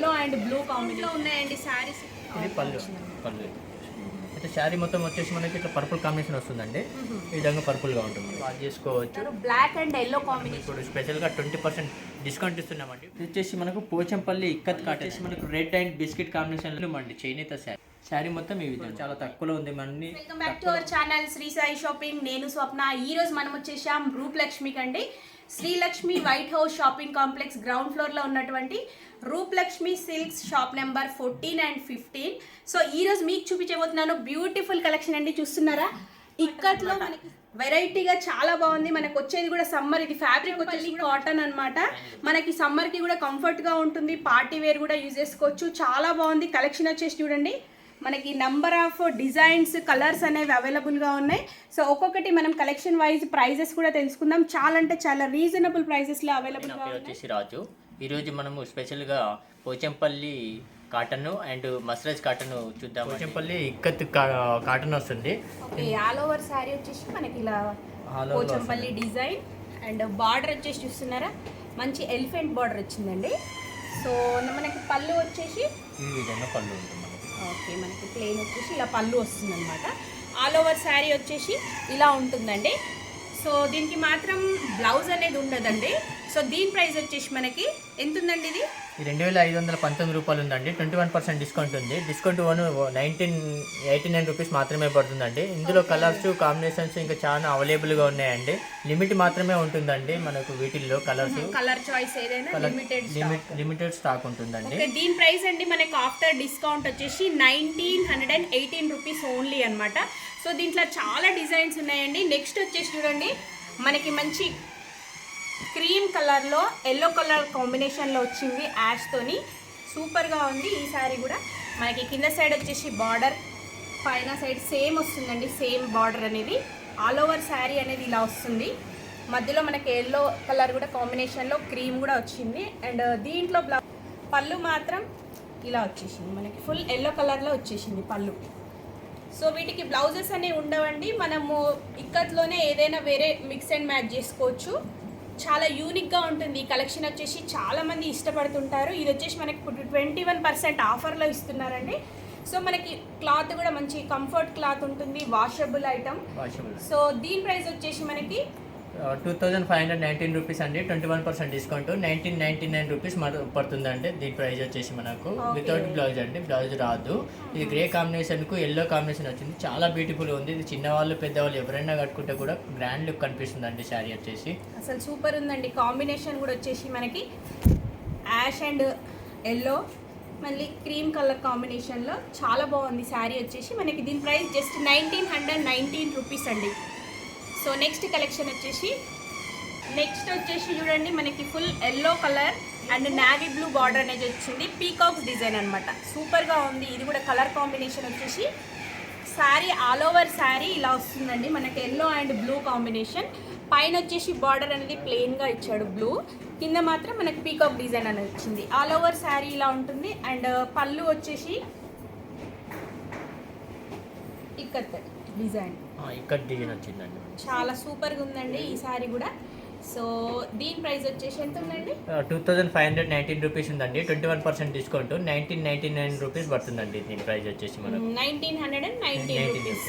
Yellow and blue combination ఉన్నాయండి శారీస్. ఇది పళ్ళు అయితే శారీ మొత్తం వచ్చేసి మనకి ఇట్లా పర్పుల్ కాంబినేషన్ వస్తుందండి. ఈ విధంగా పర్పుల్గా ఉంటుంది, బాగా చేసుకోవచ్చు. Black and yellow combination. ఇప్పుడు స్పెషల్గా 20% డిస్కౌంట్ ఇస్తున్నామండి. ఇది వచ్చేసి మనకు పోచంపల్లి ఇక్కత్ కాటేసి మనకు రెడ్ అండ్ బిస్కెట్ కాంబినేషన్లో అండి చేనేత శారీ మొత్తం ఈ విధంగా చాలా తక్కువలో ఉంది. మనని welcome back to our channel Sri Sai shopping. నేను స్వప్న. ఈ రోజు మనం వచ్చేసాం రూప్లక్ష్మికి అండి. Srilakshmi white house shopping complex ground ఫ్లోర్లో ఉన్నటువంటి Roopalakshmi silks shop number 14 and 15. So ఈ రోజు మీకు చూపించబోతున్నాను బ్యూటిఫుల్ కలెక్షన్ అండి. చూస్తున్నారా, ఇక్కట్లో మనకి వెరైటీగా చాలా బాగుంది. మనకు వచ్చేది కూడా సమ్మర్. ఇది ఫ్యాబ్రిక్ వచ్చేసి కాటన్ అన్నమాట. మనకి సమ్మర్ కి కూడా కంఫర్ట్ గా ఉంటుంది. పార్టీ వేర్ కూడా యూజ్ చేసుకోవచ్చు. చాలా బాగుంది కలెక్షన్. వచ్చేసి చూడండి, మనకి నంబర్ ఆఫ్ డిజైన్స్, కలర్స్ అనేవి అవైలబుల్గా ఉన్నాయి. సో ఒక్కొక్కటి మనం కలెక్షన్ వైజ్ ప్రైజెస్ కూడా తెలుసుకుందాం. చాలా అంటే చాలా రీజనబుల్ ప్రైజెస్లో అవైలబుల్గా ఉన్నాయి. వచ్చేసి రాజు. ఈరోజు మనము స్పెషల్గా పోచంపల్లి కాటన్ అండ్ మస్రజ్ కాటన్ చూద్దాం. పోచంపల్లి ఇక్కత్ కాటన్ వస్తుంది. ఓకే, ఆల్ ఓవర్ శారీ వచ్చేసి మనకి ఇలా పోచంపల్లి డిజైన్ అండ్ బార్డర్ వచ్చేసి చూస్తున్నారా, మంచి ఎలిఫెంట్ బార్డర్ వచ్చిందండి. సో మనకి పళ్ళు వచ్చేసి ఈ విధంగా పళ్ళు ఉంటుంది. ఓకే, మనకి ప్లెయిన్ వచ్చేసి ఇలా పళ్ళు వస్తుంది అనమాట. ఆల్ ఓవర్ శారీ వచ్చేసి ఇలా ఉంటుందండి. సో దీనికి మాత్రం బ్లౌజ్ అనేది ఉండదండి. సో దీని ప్రైస్ వచ్చేసి మనకి ఎంత ఉందండి? ఇది 2519 రూపాయలు ఉందండి. 21% డిస్కౌంట్ ఉంది. డిస్కౌంట్ 1989 రూపీస్ మాత్రమే పడుతుందండి. ఇందులో కలర్స్, కాంబినేషన్స్ ఇంకా చాలా అవైలబుల్గా ఉన్నాయండి. లిమిట్ మాత్రమే ఉంటుందండి మనకు వీటిల్లో. కలర్ చాయిస్ ఏదైనా లిమిటెడ్ స్టాక్ ఉంటుందండి. దీని ప్రైస్ అండి మనకి ఆఫ్టర్ డిస్కౌంట్ వచ్చేసి 1918 రూపీస్ ఓన్లీ అనమాట. సో దీంట్లో చాలా డిజైన్స్ ఉన్నాయండి. నెక్స్ట్ వచ్చేసి చూడండి, మనకి మంచి క్రీమ్ కలర్లో ఎల్లో కలర్ కాంబినేషన్లో వచ్చింది యాష్తోని. సూపర్గా ఉంది ఈ శారీ కూడా. మనకి కింద సైడ్ వచ్చేసి బార్డర్, పైన సైడ్ సేమ్ వస్తుందండి. సేమ్ బార్డర్ అనేది ఆల్ ఓవర్ శారీ అనేది ఇలా వస్తుంది. మధ్యలో మనకి ఎల్లో కలర్ కూడా కాంబినేషన్లో క్రీమ్ కూడా వచ్చింది. అండ్ దీంట్లో పళ్ళు మాత్రం ఇలా వచ్చేసింది, మనకి ఫుల్ ఎల్లో కలర్లో వచ్చేసింది పళ్ళు. సో వీటికి బ్లౌజెస్ అనేవి ఉండవండి. మనము ఇక్కత్లోనే ఏదైనా వేరే మిక్స్ అండ్ మ్యాచ్ చేసుకోవచ్చు. చాలా యూనిక్గా ఉంటుంది ఈ కలెక్షన్. వచ్చేసి చాలామంది ఇష్టపడుతుంటారు. ఇది వచ్చేసి మనకి 21% ఆఫర్లో ఇస్తున్నారండి. సో మనకి క్లాత్ కూడా మంచి కంఫర్ట్ క్లాత్ ఉంటుంది, వాషబుల్ ఐటమ్. సో దీని ప్రైస్ వచ్చేసి మనకి 2519 రూపీస్ అండి. 21% డిస్కౌంట్ 1999 రూపీస్ పడుతుందండి. దీని ప్రైస్ వచ్చేసి మనకు వితౌట్ బ్లౌజ్ అండి. బ్లౌజ్ రాదు. ఇది గ్రే కాంబినేషన్కు ఎల్లో కాంబినేషన్ వచ్చింది. చాలా బ్యూటిఫుల్ ఉంది. ఇది చిన్నవాళ్ళు పెద్దవాళ్ళు ఎవరైనా కట్టుకుంటే కూడా గ్రాండ్ లుక్ కనిపిస్తుంది అండి శారీ వచ్చేసి. అసలు సూపర్ ఉందండి. కాంబినేషన్ కూడా వచ్చేసి మనకి యాష్ అండ్ ఎల్లో, మళ్ళీ క్రీమ్ కలర్ కాంబినేషన్లో చాలా బాగుంది శారీ వచ్చేసి. మనకి దీని ప్రైస్ జస్ట్ 1919 రూపీస్ అండి. సో నెక్స్ట్ కలెక్షన్ వచ్చేసి చూడండి, మనకి full yellow colour and navy blue border అనేది వచ్చింది. పీకాక్స్ డిజైన్ అనమాట. సూపర్గా ఉంది. ఇది కూడా కలర్ కాంబినేషన్ వచ్చేసి శారీ ఆల్ ఓవర్ శారీ ఇలా వస్తుందండి. మనకి ఎల్లో అండ్ బ్లూ కాంబినేషన్. పైన వచ్చేసి బార్డర్ అనేది ప్లెయిన్గా ఇచ్చాడు బ్లూ, కింద మాత్రం మనకి పీకాక్ డిజైన్ అనేది వచ్చింది. ఆల్ ఓవర్ శారీ ఇలా ఉంటుంది. అండ్ పళ్ళు వచ్చేసి ఇక్కత్ డిజైన్ వచ్చిందండి. చాలా సూపర్గా ఉందండి ఈ సారీ కూడా. సో దీని ప్రైస్ వచ్చేసి ఎంత ఉందండి? 2519 రూపీస్ ఉందండి. 21% డిస్కౌంట్ 1999 రూపీస్ పడుతుందండి. దీని ప్రైస్ వచ్చేసి మనకు 1919 రూపీస్.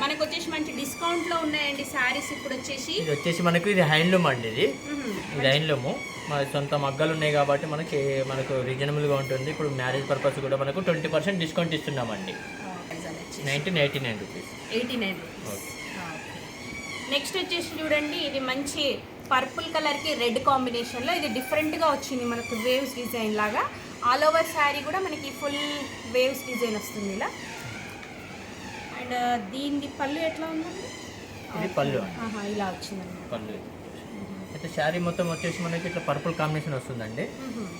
మనకు వచ్చేసి మంచి డిస్కౌంట్లో ఉన్నాయండి శారీస్. ఇప్పుడు వచ్చేసి మనకు ఇది హ్యాండ్లూమ్ అండి. ఇది హ్యాండ్లూమ్ మన సొంత మగ్గాలు ఉన్నాయి కాబట్టి మనకు రీజనబుల్గా ఉంటుంది. ఇప్పుడు మ్యారేజ్ పర్పస్ కూడా మనకు 20% డిస్కౌంట్ ఇస్తున్నామండి. 1989 రూపీస్. 89 రూపీస్. నెక్స్ట్ వచ్చేసి చూడండి, ఇది మంచి పర్పుల్ కలర్కి రెడ్ కాంబినేషన్లో ఇది డిఫరెంట్గా వచ్చింది. మనకు వేవ్స్ డిజైన్ లాగా ఆల్ ఓవర్ శారీ కూడా మనకి ఫుల్ వేవ్స్ డిజైన్ వస్తుంది ఇలా. అండ్ దీని పళ్ళు ఎట్లా ఉందండి? ఇది పళ్ళు ఇలా వచ్చిందండి పళ్ళు. అయితే శారీ మొత్తం వచ్చేసి మనకి ఇట్లా పర్పుల్ కాంబినేషన్ వస్తుందండి.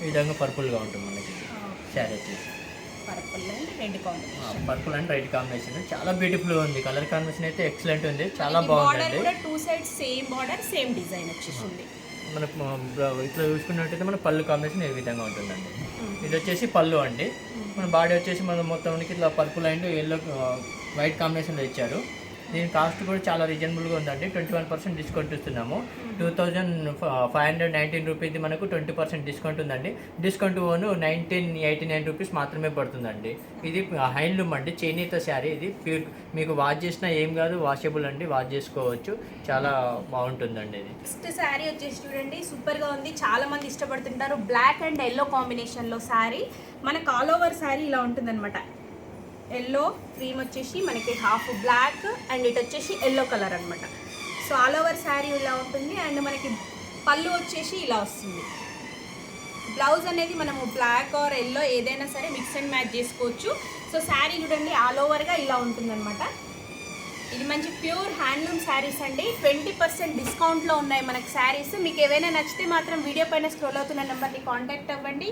ఈ విధంగా పర్పుల్గా ఉంటుంది మనకి శారీ వచ్చేసి. పర్పుల్ అండ్ రెడ్ కాంబినేషన్ చాలా బ్యూటిఫుల్ ఉంది. కలర్ కాంబినేషన్ అయితే ఎక్సలెంట్ ఉంది, చాలా బాగుంది. Two sides same border, same design వచ్చేసింది. మనకు ఇట్లా చూసుకున్నట్టయితే మన పళ్ళు కాంబినేషన్ ఏ విధంగా ఉంటుందండి. ఇది వచ్చేసి పళ్ళు అండి. మన బాడీ వచ్చేసి మన మొత్తానికి ఇట్లా పర్పుల్ అండ్ ఎల్లో వైట్ కాంబినేషన్లో ఇచ్చారు. దీని కాస్ట్ కూడా చాలా రీజనబుల్గా ఉందండి. 21% డిస్కౌంట్ ఇస్తున్నాము. 2519 రూపీది మనకు 20% డిస్కౌంట్ ఉందండి. డిస్కౌంట్ ఓను 1989 రూపీస్ మాత్రమే పడుతుందండి. ఇది హ్యాండ్లూమ్ అండి, చేనేత శారీ. ఇది ప్యూర్, మీకు వాష్ చేసినా ఏం కాదు, వాషబుల్ అండి, వాష్ చేసుకోవచ్చు. చాలా బాగుంటుందండి ఇది. నెక్స్ట్ శారీ వచ్చేసి చూడండి, సూపర్గా ఉంది. చాలా మంది ఇష్టపడుతుంటారు. బ్లాక్ అండ్ ఎల్లో కాంబినేషన్లో శారీ. మనకు ఆల్ ఓవర్ శారీ ఇలా ఉంటుందన్నమాట. ఎల్లో క్రీమ్ వచ్చేసి మనకి హాఫ్ బ్లాక్ అండ్ ఇటు వచ్చేసి ఎల్లో కలర్ అనమాట. సో ఆల్ ఓవర్ శారీ ఇలా ఉంటుంది. అండ్ మనకి పళ్ళు వచ్చేసి ఇలా వస్తుంది. బ్లౌజ్ అనేది మనము బ్లాక్ ఆర్ ఎల్లో ఏదైనా సరే మిక్స్ అండ్ మ్యాచ్ చేసుకోవచ్చు. సో శారీ చూడండి ఆల్ ఓవర్గా ఇలా ఉంటుందన్నమాట. ఇది మంచి ప్యూర్ హ్యాండ్లూమ్ శారీస్ అండి. 20% డిస్కౌంట్లో ఉన్నాయి మనకి శారీస్. మీకు ఏవైనా నచ్చితే మాత్రం వీడియో పైన స్క్రోల్ అవుతున్న నెంబర్ని కాంటాక్ట్ అవ్వండి.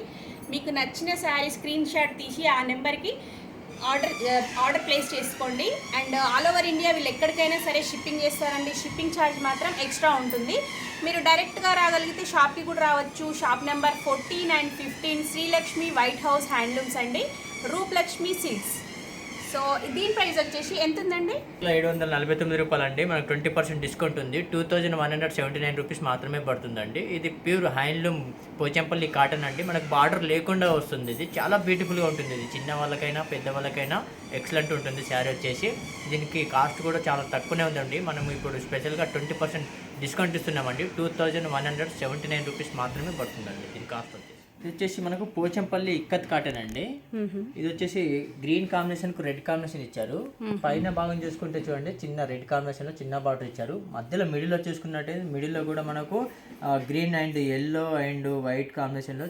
మీకు నచ్చిన శారీ స్క్రీన్ షాట్ తీసి ఆ నెంబర్కి ఆర్డర్ ప్లేస్ చేసుకోండి. అండ్ ఆల్ ఓవర్ ఇండియా వీళ్ళు ఎక్కడికైనా సరే షిప్పింగ్ చేస్తారండి. షిప్పింగ్ ఛార్జ్ మాత్రం ఎక్స్ట్రా ఉంటుంది. మీరు డైరెక్ట్గా రాగలిగితే షాప్కి కూడా రావచ్చు. Shop number 14 and 15 Srilakshmi white house handlooms అండి, రూప్లక్ష్మి సిల్క్స్. సో దీని ప్రైస్ వచ్చేసి ఎంత ఉందండి? 749 రూపాయలు అండి. మనకు 20% డిస్కౌంట్ ఉంది. 2179 రూపీస్ మాత్రమే పడుతుందండి. ఇది ప్యూర్ హ్యాండ్లూమ్ పోచంపల్లి కాటన్ అండి. మనకు బార్డర్ లేకుండా వస్తుంది. ఇది చాలా బ్యూటిఫుల్గా ఉంటుంది. ఇది చిన్న వాళ్ళకైనా పెద్ద వాళ్ళకైనా ఎక్సలెంట్ ఉంటుంది శారీ వచ్చేసి. దీనికి కాస్ట్ కూడా చాలా తక్కువనే ఉందండి. మనం ఇప్పుడు స్పెషల్గా 20% డిస్కౌంట్ ఇస్తున్నామండి. 2179 రూపీస్ మాత్రమే పడుతుందండి దీని కాస్ట్ వచ్చేసి. ఇది వచ్చేసి మనకు పోచంపల్లి ఇక్కత్ కాటన్ అండి. ఇది వచ్చేసి గ్రీన్ కాంబినేషన్ కు రెడ్ కాంబినేషన్ ఇచ్చారు. పైన భాగం చూసుకుంటే చూడండి, చిన్న రెడ్ కాంబినేషన్ లో చిన్న బార్డర్ ఇచ్చారు. మధ్యలో మిడిల్ లో చూసుకున్నట్టయితే మిడిల్ లో కూడా మనకు green and yellow and white combination లో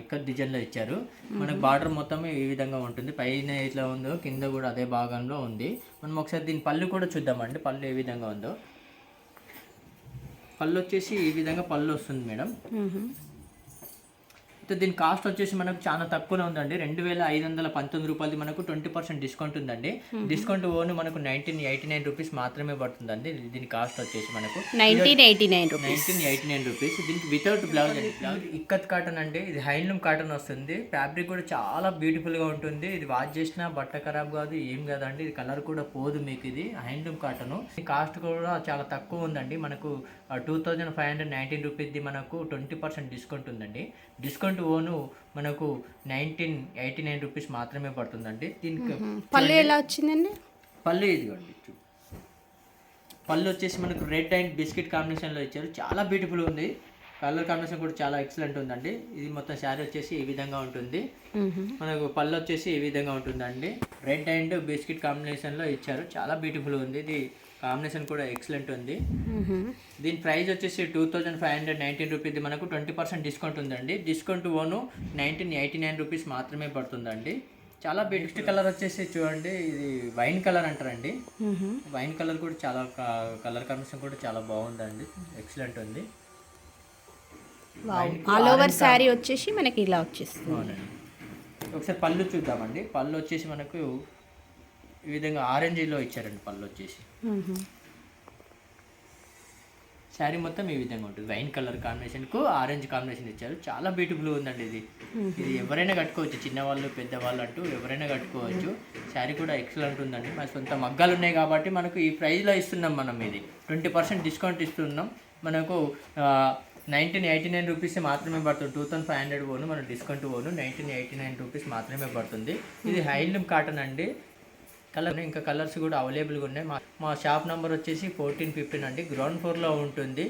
ఇక్కత్ డిజైన్ లో ఇచ్చారు. మనకు బార్డర్ మొత్తం ఈ విధంగా ఉంటుంది. పైన ఇట్లా ఉందో కింద కూడా అదే భాగంలో ఉంది. మనం ఒకసారి దీని పళ్ళు కూడా చూద్దామండి. పళ్ళు ఏ విధంగా ఉందో. పళ్ళు వచ్చేసి ఈ విధంగా పళ్ళు వస్తుంది మేడం. దీని కాస్ట్ వచ్చేసి మనకు చాలా తక్కువలో ఉందండి. 2519 రూపాయలది మనకు 20% డిస్కౌంట్ ఉందండి. డిస్కౌంట్ ఓన్ మనకు 1989 రూపీస్ మాత్రమే పడుతుందండి. దీని కాస్ట్ వచ్చేసి మనకు 1989 రూపీస్. దీనికి వితౌట్ బ్లౌజ్ అండి. బ్లౌజ్ ఇక్కత్ కాటన్ అండి. ఇది హ్యాండ్లూమ్ కాటన్ వస్తుంది. ఫ్యాబ్రిక్ కూడా చాలా బ్యూటిఫుల్గా ఉంటుంది. ఇది వాష్ చేసినా బట్ట ఖరాబ్ కాదు, ఏం కాదండి. ఇది కలర్ కూడా పోదు మీకు. ఇది హ్యాండ్లూమ్ కాటన్. కాస్ట్ కూడా చాలా తక్కువ ఉందండి. మనకు 2519 రూపీస్ది మనకు 20% డిస్కౌంట్ ఉందండి. డిస్కౌంట్ ఓను మనకు 1989 రూపీస్ మాత్రమే పడుతుందండి. దీనికి పళ్ళు ఎలా వచ్చిందండి? పళ్ళు ఇదిగోండి. పళ్ళు వచ్చేసి మనకు రెడ్ అండ్ బిస్కెట్ కాంబినేషన్లో ఇచ్చారు. చాలా బ్యూటిఫుల్ ఉంది. కలర్ కాంబినేషన్ కూడా చాలా ఎక్సలెంట్ ఉందండి. ఇది మొత్తం శారీ వచ్చేసి ఈ విధంగా ఉంటుంది. మనకు పళ్ళు వచ్చేసి ఈ విధంగా ఉంటుందండి. రెడ్ అండ్ బిస్కెట్ కాంబినేషన్లో ఇచ్చారు. చాలా బ్యూటిఫుల్ ఉంది. ఇది కాంబినేషన్ కూడా ఎక్సలెంట్ ఉంది. దీని ప్రైస్ వచ్చేసి 2519 రూపీస్. మనకు 20% డిస్కౌంట్ ఉందండి. డిస్కౌంట్ ఓను 1989 రూపీస్ మాత్రమే పడుతుందండి. చాలా బ్యూటిఫుల్ కలర్ వచ్చేసి చూడండి, ఇది వైన్ కలర్ అంటారండి. వైన్ కలర్ కూడా చాలా కలర్ కాంబినేషన్ కూడా చాలా బాగుందండి. ఎక్సలెంట్ ఉంది. ఆల్ ఓవర్ శారీ వచ్చేసి మనకి ఇలా వచ్చేస్తుంది. అవునండి. ఒకసారి పళ్ళు చూద్దామండి. పళ్ళు వచ్చేసి మనకు ఈ విధంగా ఆరెంజ్లో ఇచ్చారండి. పళ్ళు వచ్చేసి శారీ మొత్తం ఈ విధంగా ఉంటుంది. వైన్ కలర్ కాంబినేషన్కు ఆరెంజ్ కాంబినేషన్ ఇచ్చారు. చాలా బ్యూటిఫుల్ ఉందండి. ఇది ఎవరైనా కట్టుకోవచ్చు, చిన్నవాళ్ళు పెద్దవాళ్ళు అంటూ ఎవరైనా కట్టుకోవచ్చు. శారీ కూడా ఎక్సలెంట్ ఉందండి. మన సొంత మగ్గాలు ఉన్నాయి కాబట్టి మనకు ఈ ప్రైస్లో ఇస్తున్నాం. మనం ఇది 20% డిస్కౌంట్ ఇస్తున్నాం. మనకు 1989 రూపీస్ మాత్రమే పడుతుంది. 2500 ఓను మన డిస్కౌంట్ ఓను 1989 రూపీస్ మాత్రమే పడుతుంది. ఇది హ్యాండ్లూమ్ కాటన్ అండి. కలర్ ఇంకా కలర్స్ కూడా అవైలబుల్గా ఉన్నాయి. మా షాప్ నెంబర్ వచ్చేసి 1415 అండి. గ్రౌండ్ ఫ్లోర్లో ఉంటుంది.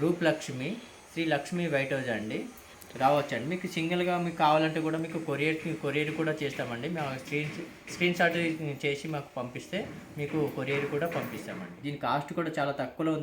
రూప్లక్ష్మి శ్రీ లక్ష్మి వైట్ హౌస్ అండి. రావచ్చండి. మీకు సింగిల్గా మీకు కావాలంటే కూడా మీకు కొరియర్ కూడా చేస్తామండి. మేము స్క్రీన్ షాట్ చేసి మాకు పంపిస్తే మీకు కొరియర్ కూడా పంపిస్తామండి. దీని కాస్ట్ కూడా చాలా తక్కువలో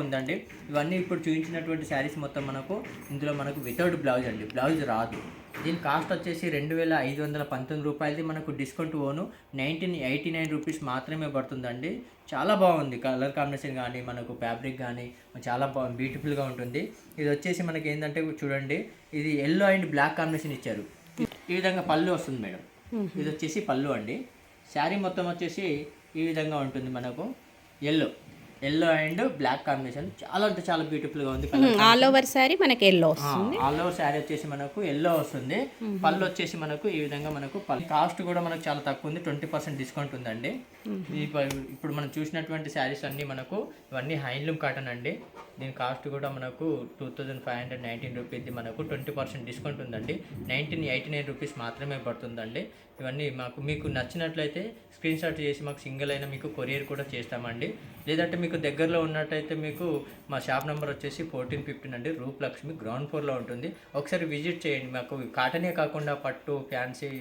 ఉందండి. ఇవన్నీ ఇప్పుడు చూపించినటువంటి శారీస్ మొత్తం మనకు ఇందులో మనకు వితౌట్ బ్లౌజ్ అండి. బ్లౌజ్ రాదు. దీని కాస్ట్ వచ్చేసి 2519 రూపాయలది. మనకు డిస్కౌంట్ ఓను 1989 రూపీస్ మాత్రమే పడుతుందండి. చాలా బాగుంది. కలర్ కాంబినేషన్ కానీ మనకు ఫ్యాబ్రిక్ కానీ చాలా బ్యూటిఫుల్గా ఉంటుంది. ఇది వచ్చేసి మనకి ఏంటంటే చూడండి, ఇది ఎల్లో అండ్ బ్లాక్ కాంబినేషన్ ఇచ్చారు. ఈ విధంగా పళ్ళు వస్తుంది మేడం. ఇది వచ్చేసి పళ్ళు అండి. శారీ మొత్తం వచ్చేసి ఈ విధంగా ఉంటుంది. మనకు yellow yellow and black combination చాలా అంటే చాలా బ్యూటిఫుల్ గా ఉంది కలర్. ఆల్ ఓవర్ శారీ మనకి ఎల్లో వస్తుంది. ఆల్ ఓవర్ శారీ వచ్చేసి మనకు ఎల్లో వస్తుంది. పళ్ళు వచ్చేసి మనకు ఈ విధంగా మనకు కాస్ట్ కూడా మనకు చాలా తక్కువ ఉంది, 20% డిస్కౌంట్ ఉందండి. ఇప్పుడు మనం చూసినటువంటి శారీస్ అన్ని మనకు ఇవన్నీ హ్యాండ్లూమ్ కాటన్ అండి. దీని కాస్ట్ కూడా మనకు 2519 రూపీస్ది మనకు 20% డిస్కౌంట్ ఉందండి. 1989 రూపీస్ మాత్రమే పడుతుందండి. ఇవన్నీ మీకు నచ్చినట్లయితే స్క్రీన్ షాట్ చేసి మాకు సింగిల్ అయినా మీకు కొరియర్ కూడా చేస్తామండి. లేదంటే మీకు దగ్గరలో ఉన్నట్టయితే మీకు మా షాప్ నెంబర్ వచ్చేసి 1415 అండి, రూపలక్ష్మి, గ్రౌండ్ ఫ్లోర్లో ఉంటుంది. ఒకసారి విజిట్ చేయండి. మాకు కాటనే కాకుండా పట్టు, ఫ్యాన్సీ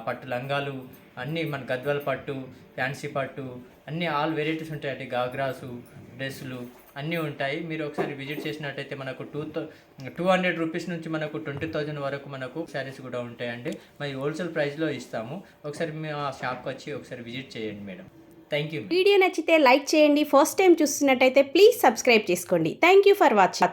పట్టు లంగాలు అన్నీ, మన గద్వాల పట్టు, ఫ్యాన్సీ పట్టు అన్నీ ఆల్ వెరైటీస్ ఉంటాయండి. గాగ్రాసు, డ్రెస్సులు అన్నీ ఉంటాయి. మీరు ఒకసారి విజిట్ చేసినట్టయితే మనకు 200 రూపీస్ నుంచి మనకు 20,000 వరకు మనకు శారీస్ కూడా ఉంటాయండి. మరి హోల్సేల్ ప్రైస్లో ఇస్తాము. ఒకసారి మీ ఆ షాప్కి వచ్చి ఒకసారి విజిట్ చేయండి మేడం. Thank you. వీడియో నచ్చితే లైక్ చేయండి. ఫస్ట్ టైం చూస్తున్నట్టయితే ప్లీజ్ సబ్స్క్రైబ్ చేసుకోండి. Thank you for watching.